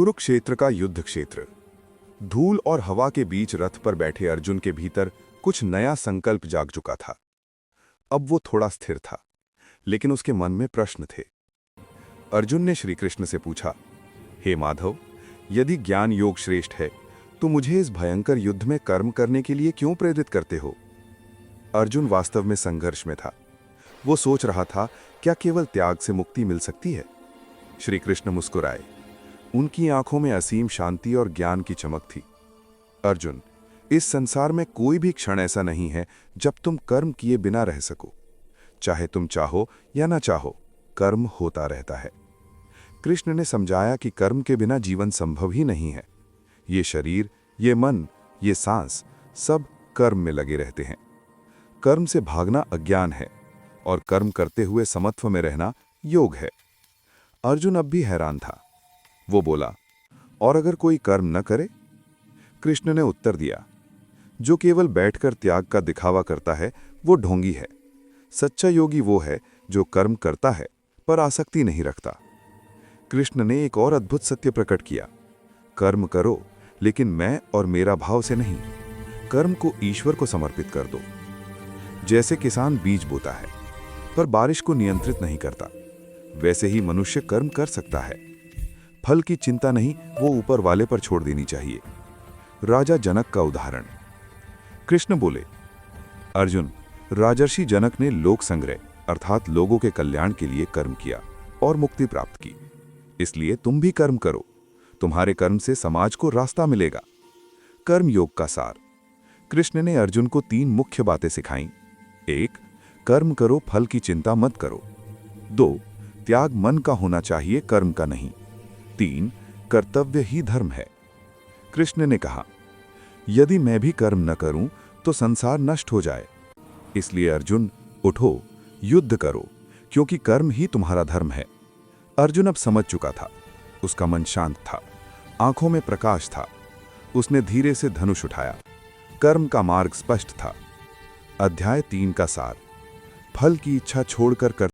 कुरुक्षेत्र का युद्ध क्षेत्र। धूल और हवा के बीच रथ पर बैठे अर्जुन के भीतर कुछ नया संकल्प जाग चुका था। अब वो थोड़ा स्थिर था, लेकिन उसके मन में प्रश्न थे। अर्जुन ने श्री कृष्ण से पूछा, हे माधव, यदि ज्ञान योग श्रेष्ठ है तो मुझे इस भयंकर युद्ध में कर्म करने के लिए क्यों प्रेरित करते हो? अर्जुन वास्तव में संघर्ष में था। वो सोच रहा था, क्या केवल त्याग से मुक्ति मिल सकती है? श्री कृष्ण मुस्कुराए। उनकी आंखों में असीम शांति और ज्ञान की चमक थी। अर्जुन, इस संसार में कोई भी क्षण ऐसा नहीं है जब तुम कर्म किए बिना रह सको। चाहे तुम चाहो या ना चाहो, कर्म होता रहता है। कृष्ण ने समझाया कि कर्म के बिना जीवन संभव ही नहीं है। ये शरीर, ये मन, ये सांस, सब कर्म में लगे रहते हैं। कर्म से भागना अज्ञान है और कर्म करते हुए समत्व में रहना योग है। अर्जुन अब भी हैरान था। वो बोला, और अगर कोई कर्म न करे? कृष्ण ने उत्तर दिया, जो केवल बैठकर त्याग का दिखावा करता है वो ढोंगी है। सच्चा योगी वो है जो कर्म करता है पर आसक्ति नहीं रखता। कृष्ण ने एक और अद्भुत सत्य प्रकट किया, कर्म करो लेकिन मैं और मेरा भाव से नहीं। कर्म को ईश्वर को समर्पित कर दो। जैसे किसान बीज बोता है पर बारिश को नियंत्रित नहीं करता, वैसे ही मनुष्य कर्म कर सकता है। फल की चिंता नहीं, वो ऊपर वाले पर छोड़ देनी चाहिए। राजा जनक का उदाहरण। कृष्ण बोले, अर्जुन, राजर्षि जनक ने लोक संग्रह अर्थात लोगों के कल्याण के लिए कर्म किया और मुक्ति प्राप्त की। इसलिए तुम भी कर्म करो। तुम्हारे कर्म से समाज को रास्ता मिलेगा। कर्म योग का सार। कृष्ण ने अर्जुन को 3 मुख्य बातें सिखाईं। 1. कर्म करो, फल की चिंता मत करो। 2. त्याग मन का होना चाहिए, कर्म का नहीं। 3. कर्तव्य ही धर्म है। कृष्ण ने कहा, यदि मैं भी कर्म न करूं तो संसार नष्ट हो जाए। इसलिए अर्जुन, उठो, युद्ध करो, क्योंकि कर्म ही तुम्हारा धर्म है। अर्जुन अब समझ चुका था। उसका मन शांत था, आंखों में प्रकाश था। उसने धीरे से धनुष उठाया। कर्म का मार्ग स्पष्ट था। अध्याय 3 का सार। फल की इच्छा छोड़कर